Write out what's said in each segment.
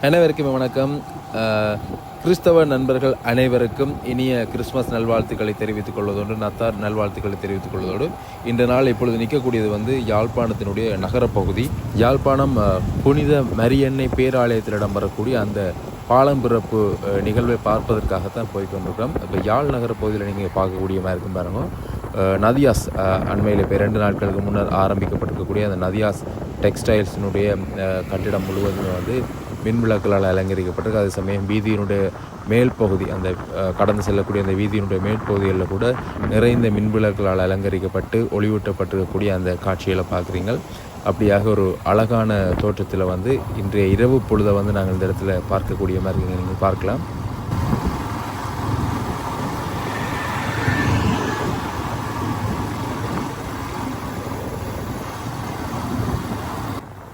அனைவருக்கும் வணக்கம். கிறிஸ்தவ நண்பர்கள் அனைவருக்கும் இனிய கிறிஸ்மஸ் நல்வாழ்த்துக்களை தெரிவித்துக் கொள்வதோடு நத்தார் நல்வாழ்த்துக்களை தெரிவித்துக் கொள்வதோடு இந்த நாள் இப்பொழுது நிற்கக்கூடியது யாழ்ப்பாணத்தினுடைய நகரப்பகுதி. யாழ்ப்பாணம் புனித மரியன்னை பேராலயத்தில் இடம்பெறக்கூடிய அந்த பாலம் பிறப்பு நிகழ்வை பார்ப்பதற்காகத்தான் போய்கொண்டிருக்கிறோம். இப்போ யாழ் நகர பகுதியில் நீங்கள் பார்க்கக்கூடிய மாதிரி இருக்கும் பாருங்க. நதியாஸ் அண்மையில் இப்போ 2 நாட்களுக்கு முன்னர் ஆரம்பிக்கப்பட்டிருக்கக்கூடிய அந்த நதியாஸ் டெக்ஸ்டைல்ஸினுடைய கட்டிடம் முழுவதுமே மின்விளக்குகளால் அலங்கரிக்கப்பட்டிருக்கு. அதே சமயம் வீதியினுடைய மேல் பகுதி, அந்த கடந்து செல்லக்கூடிய அந்த வீதியினுடைய மேற்பகுதிகளில் கூட நிறைந்த மின்விளக்குகளால் அலங்கரிக்கப்பட்டு ஒளிவூட்டப்பட்டிருக்கக்கூடிய அந்த காட்சிகளை பார்க்குறீங்க. அப்படியாக ஒரு அழகான தோற்றத்தில் இன்றைய இரவு பொழுதை நாங்கள் இந்த இடத்துல பார்க்கக்கூடிய மாதிரி நீங்கள் பார்க்கலாம்.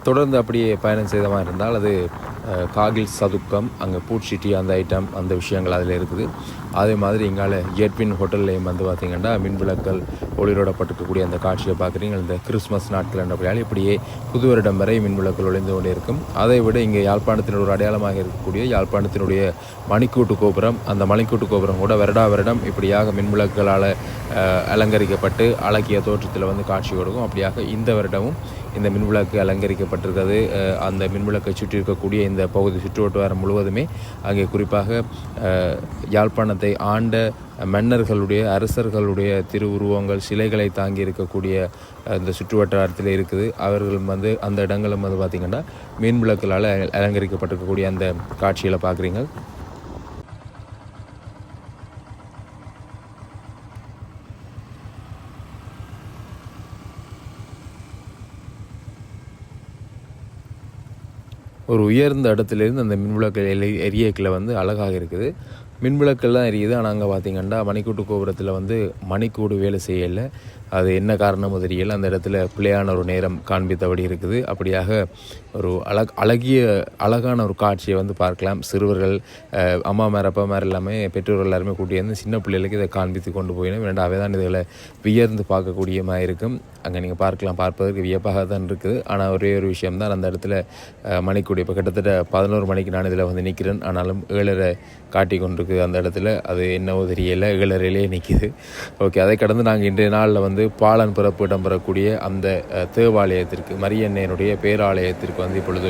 தொடர்ந்து அப்படியே பயணம் செய்த மாதிரி இருந்தால் அது காகில் சதுக்கம், அங்கே பூட்சிட்டி அந்த ஐட்டம், அந்த விஷயங்கள் அதில் இருக்குது. அதே மாதிரி இங்கால ஜெட்வின் ஹோட்டல்லையும் பார்த்திங்கன்னா மின்விளக்கல் ஒளிரோடப்பட்டிருக்கக்கூடிய அந்த காட்சியை பார்க்குறீங்க. இந்த கிறிஸ்மஸ் நாட்கள் என்றபடியால் இப்படியே புது வருடம் வரை மின்விளக்கல் ஒளிந்து கொண்டே இருக்கும். அதை விட இங்கே யாழ்ப்பாணத்தின் ஒரு அடையாளமாக இருக்கக்கூடிய யாழ்ப்பாணத்தினுடைய மணிக்கூட்டு கோபுரம், அந்த மணிக்கூட்டு கோபுரம் கூட வருடம் இப்படியாக மின்விளக்குகளால் அலங்கரிக்கப்பட்டு அழகிய தோற்றத்தில் காட்சி கொடுக்கும். அப்படியாக இந்த வருடமும் இந்த மின்விளக்கு அலங்கரிக்கப்பட்டிருக்கிறது. அந்த மின்விளக்கை சுற்றி இருக்கக்கூடிய இந்த பகுதி சுற்றுவட்டாரம் முழுவதுமே அங்கே குறிப்பாக யாழ்ப்பாணத்தை ஆண்ட மன்னர்களுடைய அரசர்களுடைய திருவுருவங்கள் சிலைகளை தாங்கி இருக்கக்கூடிய இந்த சுற்றுவட்டாரத்தில் இருக்குது. அவர்கள் அந்த இடங்களும் பார்த்திங்கன்னா மின்விளக்குகளால் அலங்கரிக்கப்பட்டிருக்கக்கூடிய அந்த காட்சிகளை பார்க்குறீங்க. ஒரு உயர்ந்த இடத்துலேருந்து அந்த மின்விளக்கு எரியக்கில் அழகாக இருக்குது. மின்விளக்கெல்லாம் எரியுது. ஆனால் அங்கே பார்த்திங்கன்னா மணிக்கூட்டு கோபுரத்தில் மணிக்கூடு வேலை செய்யலை. அது என்ன காரணமோ தெரியல. அந்த இடத்துல பிள்ளையான ஒரு நேரம் காண்பித்தபடி இருக்குது. அப்படியாக ஒரு அழகான ஒரு காட்சியை பார்க்கலாம். சிறுவர்கள், அம்மா மேர் அப்பா மேர் எல்லாமே, பெற்றோர்கள் எல்லாருமே கூட்டியிருந்து சின்ன பிள்ளைகளுக்கு இதை காண்பித்து கொண்டு போயிடும். அவை தான் இதில் வியர்ந்து பார்க்கக்கூடியமாக இருக்கும். அங்கே நீங்கள் பார்ப்பதற்கு வியப்பாக தான் இருக்குது. ஆனால் ஒரே ஒரு விஷயம்தான், அந்த இடத்துல மணிக்கூடு இப்போ கிட்டத்தட்ட 11 மணிக்கு நான் இதில் நிற்கிறேன். ஆனாலும் 7:30 காட்டி கொண்டிருக்குது அந்த இடத்துல. அது என்னவோ தெரியலை, 7:30 நிற்கிது. ஓகே, அதை கடந்து நாங்கள் இன்றைய நாளில் பாலன் பிறப்பு இடம்பெறக்கூடிய அந்த தேவாலயத்திற்கு, மரியன்னையனுடைய பேராலயத்திற்கு இப்பொழுது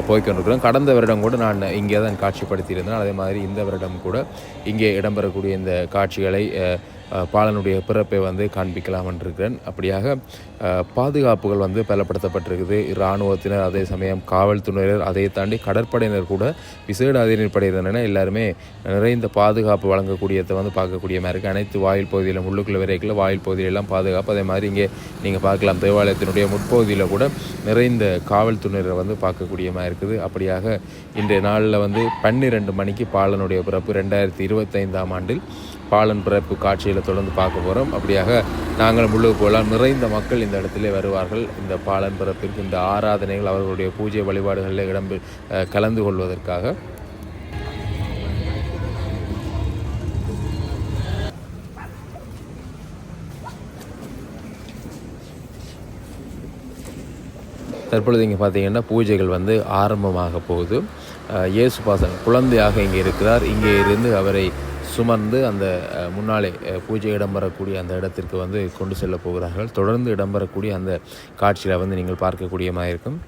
போய்கொண்டிருக்கிறோம். கடந்த வருடம் கூட நான் இங்கே தான் காட்சிப்படுத்தியிருந்தேன். அதே மாதிரி இந்த வருடம் கூட இங்கே இடம்பெறக்கூடிய இந்த காட்சிகளை பாலனுடைய பிறப்பை காண்பிக்கலாம் என்றிருக்கிறேன். அப்படியாக பாதுகாப்புகள் பலப்படுத்தப்பட்டிருக்குது. இராணுவத்தினர், அதே சமயம் காவல்துறையினர், அதை தாண்டி கடற்படையினர் கூட, விசேட அதிரடிப்படையினர் எல்லாருமே நிறைந்த பாதுகாப்பு வழங்கக்கூடியதை பார்க்கக்கூடிய மாதிரி இருக்குது. அனைத்து வாயில் பகுதியில், உள்ளுக்குள்ள வரைக்கும் வாயில் பகுதியிலெல்லாம் பாதுகாப்பு. அதே மாதிரி இங்கே நீங்கள் பார்க்கலாம், தேவாலயத்தினுடைய முற்பகுதியில் கூட நிறைந்த காவல்துறையினர் பார்க்கக்கூடிய மாதிரி இருக்குது. அப்படியாக இன்றைய நாளில் 12 மணிக்கு பாலனுடைய பிறப்பு 2025ஆம் ஆண்டில் பாலன் பிறப்பு காட்சியில் தொடர்ந்து பார்க்க போகிறோம். அப்படியாக நாங்கள் முழுக்க போகலாம். நிறைந்த மக்கள் இந்த இடத்திலே வருவார்கள். இந்த பாலன் பிறப்பிற்கு இந்த ஆராதனைகள், அவர்களுடைய பூஜை வழிபாடுகளில் கலந்து கொள்வதற்காக. தற்பொழுது இங்கே பார்த்திங்கன்னா பூஜைகள் ஆரம்பமாக போகுது. இயேசுபாசன் குழந்தையாக இங்கே இருக்கிறார். இங்கே இருந்து அவரை சுமந்து அந்த முன்னாலே பூஜை இடம்பெறக்கூடிய அந்த இடத்திற்கு கொண்டு செல்ல போகிறார்கள். தொடர்ந்து இடம்பெறக்கூடிய அந்த காட்சியில் நீங்கள் பார்க்கக்கூடிய மாதிரி இருக்கும்.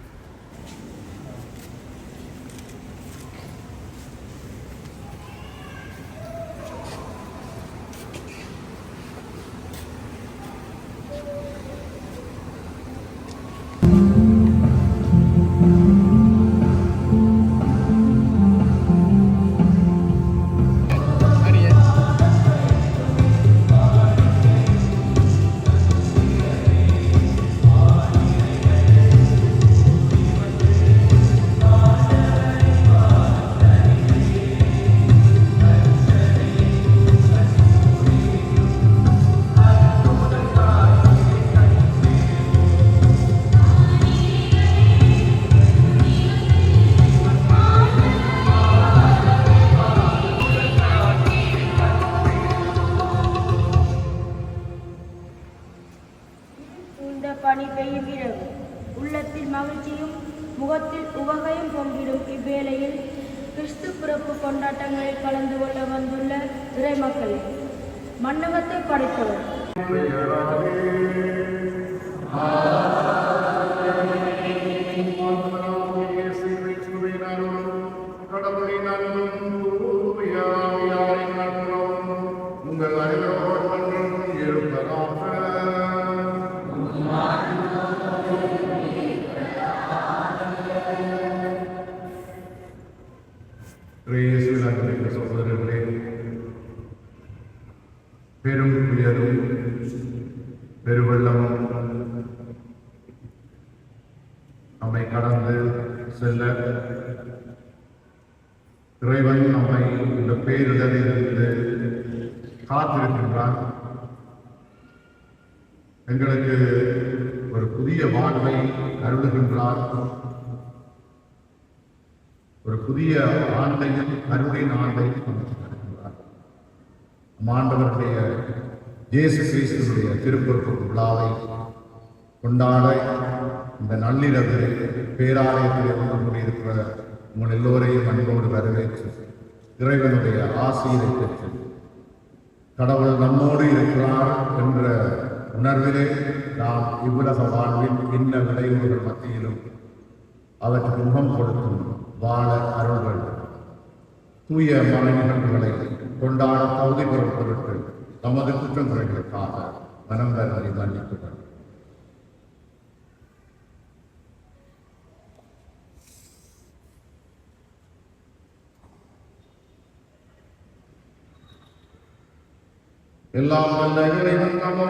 பனி பெய்யும் இரவு, உள்ளத்தில் மகிழ்ச்சியும் முகத்தில் உவகையும் பொங்கிடும் இவ்வேளையில் கிறிஸ்து பிறப்பு கொண்டாட்டங்களில் கலந்து கொள்ள வந்துள்ள இறைமக்களே, மன்னகத்தை படைத்தவர் உங்கள் அனைவரோடு இருப்பதாக. சகோதரர்களே, பெரும் புயலும் பெருவெள்ளமும் நம்மை கடந்து செல்ல இறைவன் நம்மை இந்த பேரிடரிலிருந்து காத்திருக்கின்றான். எங்களுக்கு ஒரு புதிய வாழ்வை அருளுகின்றார். ஒரு புதிய ஆண்டையும் கருணையின் ஆண்டையும் சமைத்திருக்கின்றார். ஆண்டவருடைய இயேசு கிறிஸ்துவினுடைய திருப்பொருப்பு விழாவை கொண்டாட இந்த நள்ளிரவில் பேராலயத்தில் வந்து கொண்டிருக்கிற உங்கள் எல்லோரையும் அன்போடு வரவேற்று இறைவனுடைய ஆசையை பெற்று கடவுள் நம்மோடு இருக்கிறார் என்ற உணர்விலே நாம் இவ்வுலக வாழ்வின் இன்ன விளைவுகள் மத்தியிலும் அவற்றுக்கு முகம் கொடுத்தும் வாழ அருள்கள் தூய மன நிகழ்வுகளை கொண்டாட தகுதி பெறும் பொருட்டு தமது குற்றங்குறைகளுக்காக மனம் வருவதை மன்னிப்புகள். எல்லாம் வல்ல இறைவன் நாம்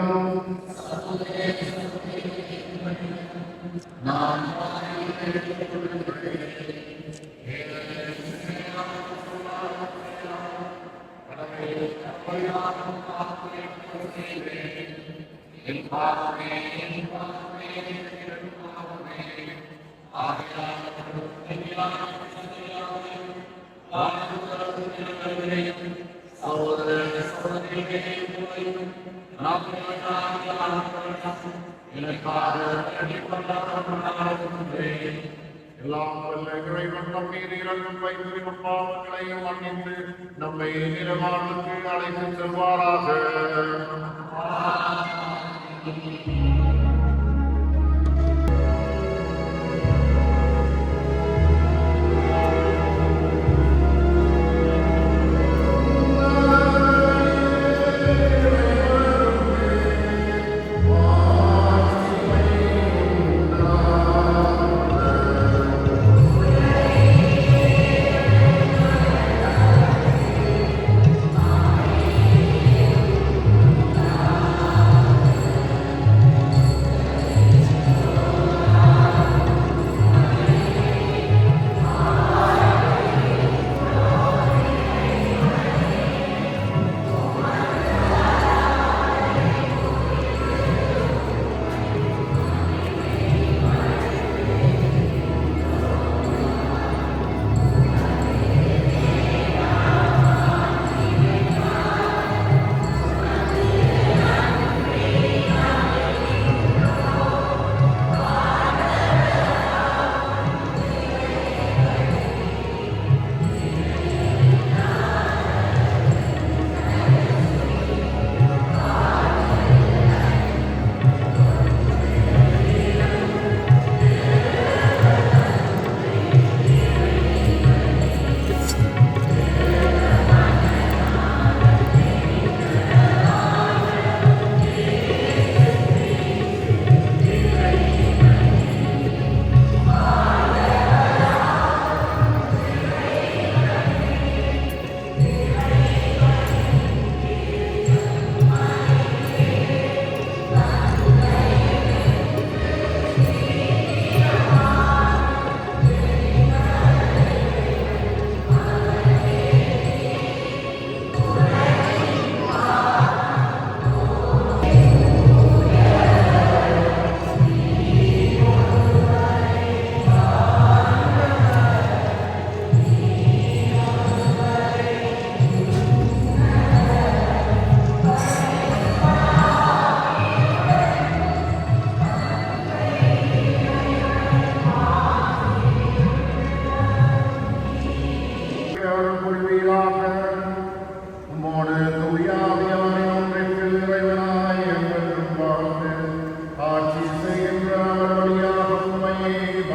எல்லாம் வல்ல இறைவன் நம் மீது இரக்கம் வைத்து நம் பாவங்களையும் மன்னித்து நம்மை நிலவாழ்வுக்கு அழைத்து செல்வாராக.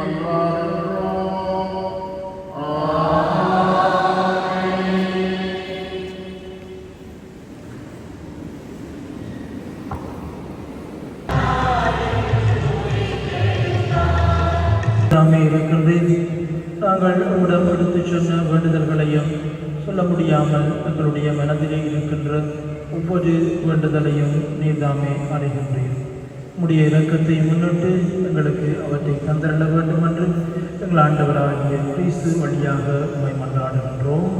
மன்றாடுகிறோம். தாமே இருக்கின்றேன். நாங்கள் உடம் எடுத்துச் சொன்ன வேண்டுதல்களையும் சொல்ல முடியாமல் எங்களுடைய மனதிலே இருக்கின்ற ஒவ்வொரு வேண்டுதலையும் நீர்தாமே அறிகின்றேன். உடைய இரக்கத்தை முன்னிட்டு எங்களுக்கு அவற்றை தந்திரள வேண்டும் என்று எங்கள் ஆண்டவராகிய கிறிஸ்து வழியாக உம்மை மன்றாடுகின்றோம்.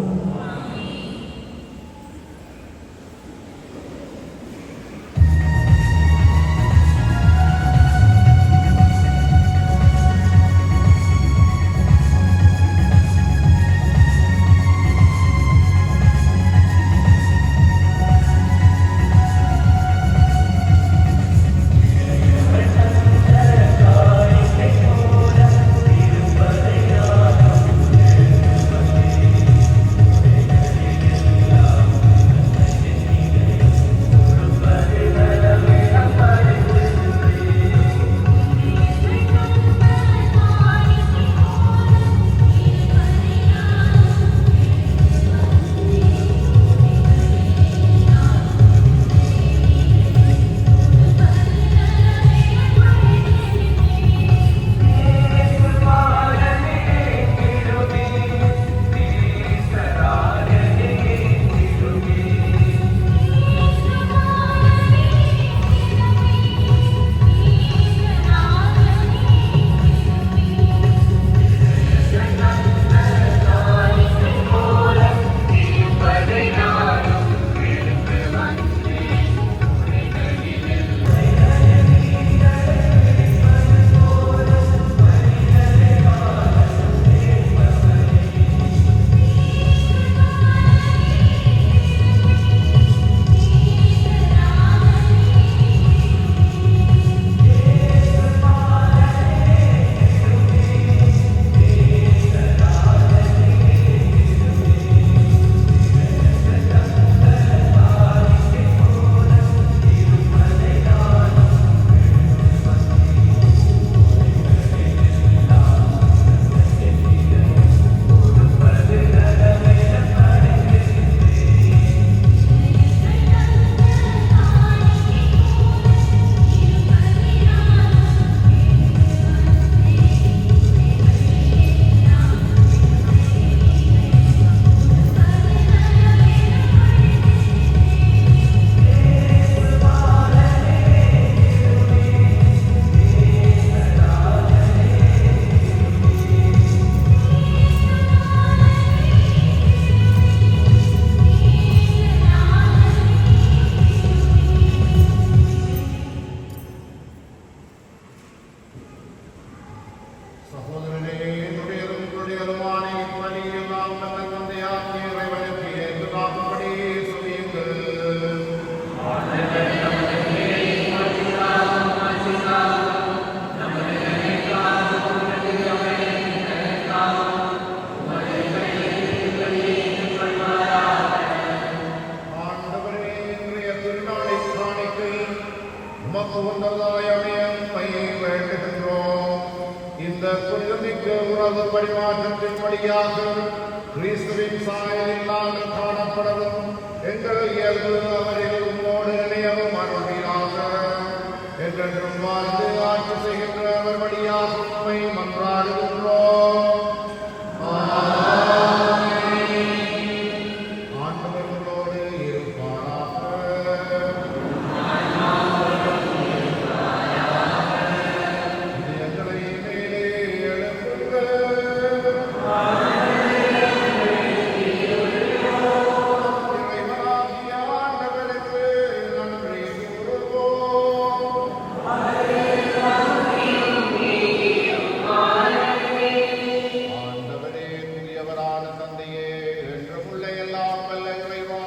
உறவு பரிமாற்றத்தின் வழியாக கிறிஸ்துவின் சாயலில் நாங்கள் காணப்படவும் எங்கள் இயல்பு அவரில் உம்மோடு இணையவும் அருள்வீராக. என்றென்றும் வாழ்ந்து ஆட்சி செய்கின்ற அவர் வழியாக உம்மை மன்றாடுகின்றோம். ஆண்டவர்களோடு இருப்பாராக. இதயங்களை மேலே எழுப்புங்கள். இறைவனாகிய ஆண்டவருக்கு நன்றி கூறுவோம். ஆண்டவரே, தூயவரான தந்தையே, என்றுமுள்ள எல்லாம் வல்ல இறைவா,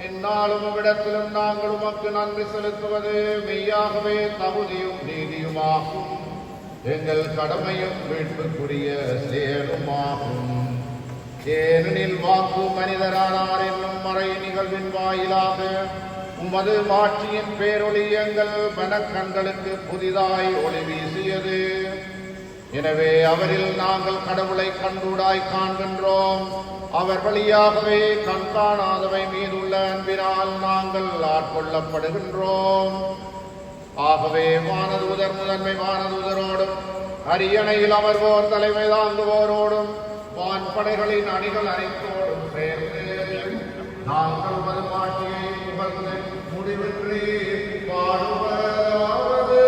எந்நாளும் இவ்விடத்திலும் நாங்கள் உமக்கு நன்றி செலுத்துவது மெய்யாகவே தகுதியும் நீதியுமாகும். எங்கள் கடமையும் மீட்புக்குரிய செயலுமாகும். ஏனெனில் வாக்கு மனிதரானார் என்னும் மறை நிகழ்வின் வாயிலாக உமது மாட்சியின் பேரொளி எங்கள் மனக்கண்களுக்கு புதிதாய் ஒளி வீசியது. எனவே அவரில் நாங்கள் கடவுளை கண்டூடாய் காண்கின்றோம். அவர் வழியாகவே கண் காணாதவை மீதுள்ள அன்பினால் நாங்கள் ஆட்கொள்ளப்படுகின்றோம். ஆகவே வானதூதர் முதன்மை வானதூதரோடும் அரியணையில் அமர்வோர் தலைமை தாங்குவோரோடும் வான்படைகளின் அணிகள் அனைத்தோடும் சேர்ந்து நாங்கள் மதுமாட்சியை புகழ்ந்து முடிவின்றி பாடுவதாவது.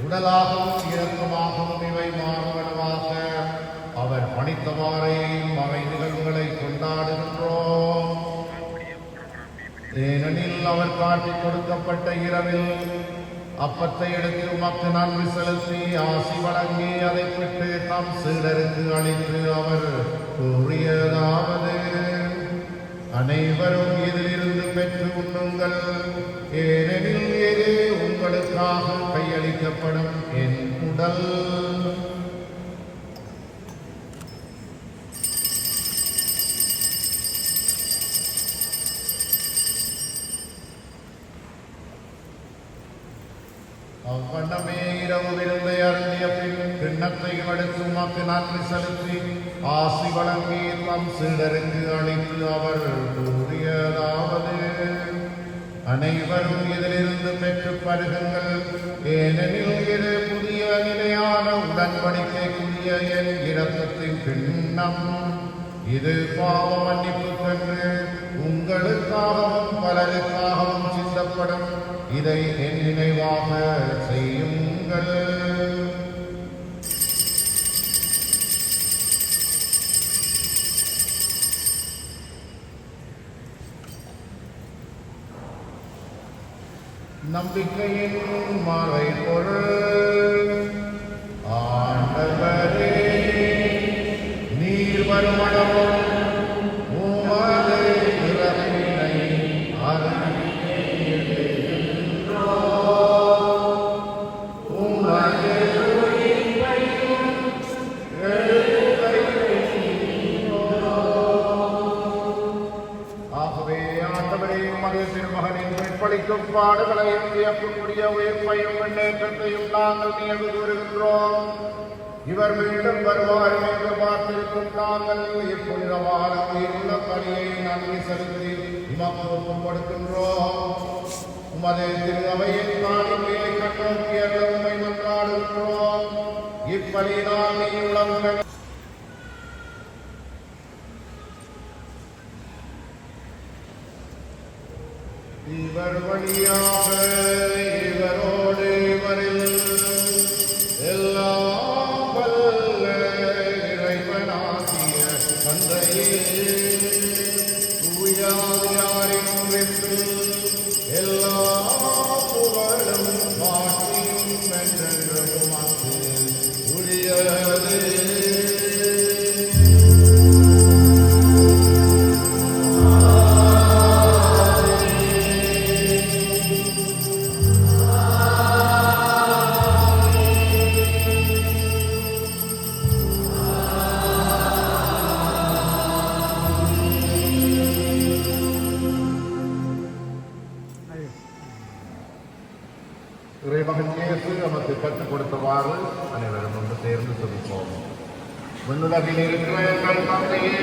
உடலாகவும் இரக்கமாகவும் இவை மாறுவனவாக அவர் பணித்தவாறே மறை நிகழ்வுகளை கொண்டாடுகின்றோம். ஏனெனில் அவர் காட்டிக் கொடுக்கப்பட்ட இரவில் அப்பத்தை எடுத்து உமக்கு நன்றி செலுத்தி ஆசி வழங்கி அதை விட்டு தம் சீடருக்கு அளித்து அவர் கூறியதாவது: அனைவரும் இதிலிருந்து பெற்று உண்ணுங்கள், ஏனெனில் இது உங்களுக்காக கையளிக்கப்படும் என் உடல். அவ்வண்ணமே இரவு விருந்தை அருந்திய பின் கிண்ணத்தை எடுத்து உமக்கு நன்றி செலுத்தி ஆசி வழங்கி தம் சீடருக்கு அளித்து அவர் கூறியதாவது: அனைவரும் இதிலிருந்து பெற்று பருகுங்கள், ஏனெனில் இது புதிய நிலையான உடன்படிக்கைக்குரிய என் இரத்தத்தின் கிண்ணம். இது பாவ மன்னிப்புக்கென்று உங்களுக்காகவும் பலருக்காகவும் சிந்தப்படும். இதை என் நினைவாக செய்யுங்கள். நம்பிக்கையின் மறைபொருள். ஆண்டவரே, நீர் வருமளவும் உமது இறப்பினை பழிக்கும் பாடுகளையும் வியப்புக்குரிய உயிர்ப்பையும் முன்னேற்றத்தையும் நாங்கள் நினைவு கூறுகின்றோம். இவர் மீண்டும் வருவார் என்று பார்த்திருக்கும் நாங்கள் இப்புனிதமான உயிருள்ள பணியை நன்றி செலுத்தி உமக்கு ஒப்புக் கொடுக்கின்றோம். உமது திரு அவையின் காணிக்கையை கண்ணோக்கிய உண்மை மன்றாடுகின்றோம். இப்பலியினால் நீ உலகம் இவர் வழியாக இவரோடு இவரில் எல்லாம் வல்ல இறைவனாகிய தந்தையே, தூயாரின் வென்று எல்லா புகழும் மாற்றியும் வென்றென்றும் உமக்கு உரியது. இறைமகன் இயேசு நமக்கு கற்றுக் கொடுத்தவாறு அனைவரும் ஒன்று சேர்ந்து துதிப்போம். விண்ணுலகில் இருக்கிற எங்கள் தந்தையே,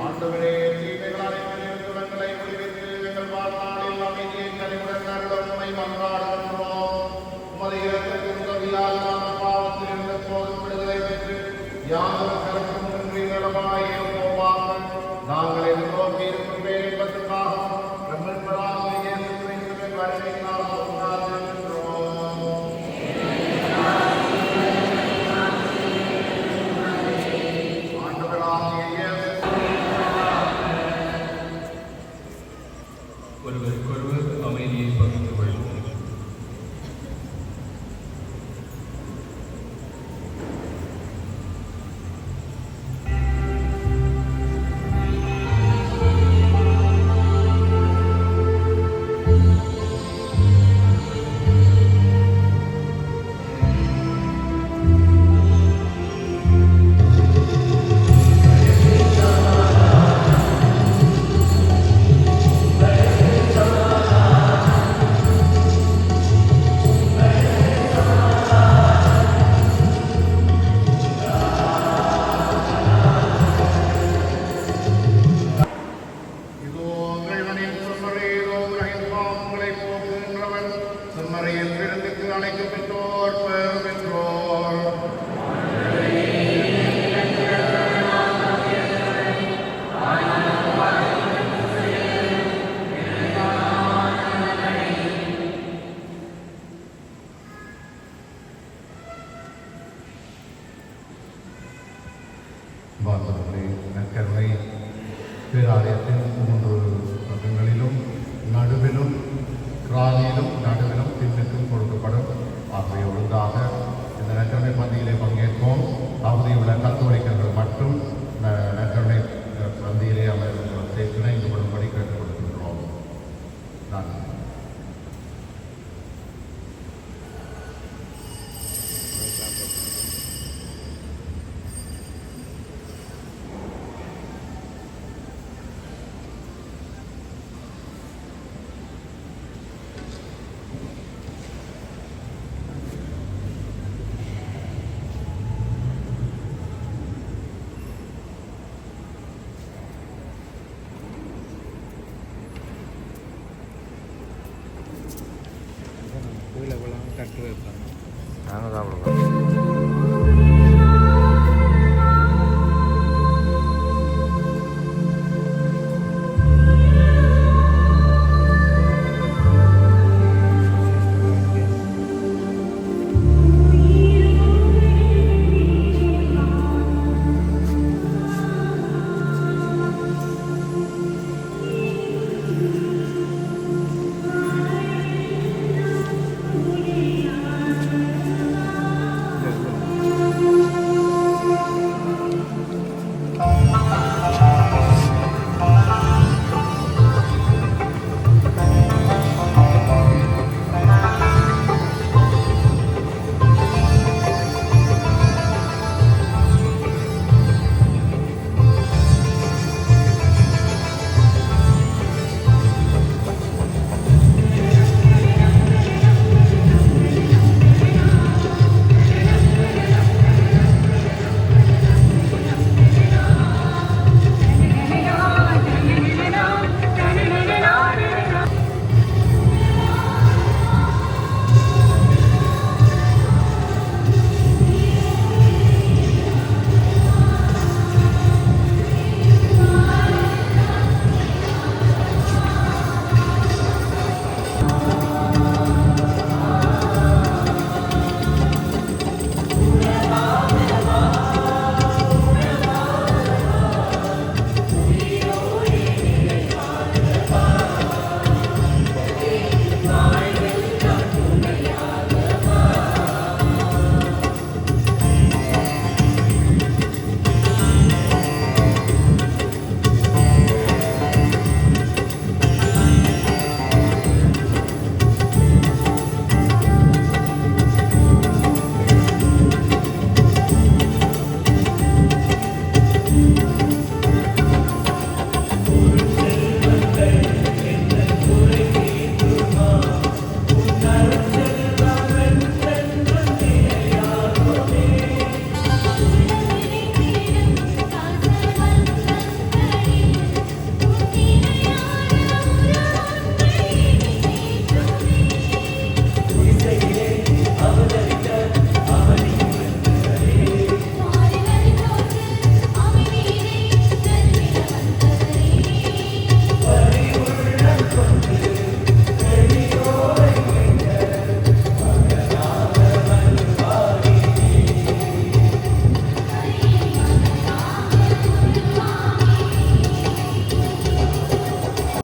ஆண்டவரே, தீமைகள் அனைத்திலிருந்து எங்களை விடுவித்து எங்கள் வாழ்நாளில் அமைதியை கனிவுடன் அருளும் உம்மை மன்றாடுகின்றோம். உமது இரக்கத்தின் உதவியால் நாங்கள் பாவத்தில் இருந்த போதும் விடுதலை பெற்று யாதொரு கலக்கமுமின்றி நலமாய் இருப்போமாக. நாங்கள் எதிர்நோக்கி இருக்கும் பேரின்பத்துக்காக எங்கள் மீட்பராகிய இயேசு கிறிஸ்துவின் வருகைக்காக காத்திருக்கின்றோம். ஆண்டவராகிய இயேசு ஒருவருக்கொருவர் அமைதியை பகிர்ந்து கொள்வோம். இதோ இறைவனின் செம்மறி, இதோ உலகின் பாவங்களை போக்குகின்றவன். செம்மறியின் விருந்துக்கு அழைக்கப்பட்டோர் பெயர் பெற்றோர். வாழ்வர்களே, நற்கருணை பேராலயத்தின் 3 பக்கங்களிலும் நடுவிலும் ராதியிலும் நடுவிலும் பின்னுக்கும் கொடுக்கப்படும். ஆகவே ஒழுங்காக இந்த நற்கருணை பந்தியிலே பங்கேற்போம். தகுதியுள்ள கத்தோலிக்கர்கள் மட்டும் நற்கருணை பந்தியிலே இணைந்து கொள்ளும்படி கேட்டுக் கொடுக்கின்றோம். நன்றி. நாங்கள் சாப்பிடுவோம்.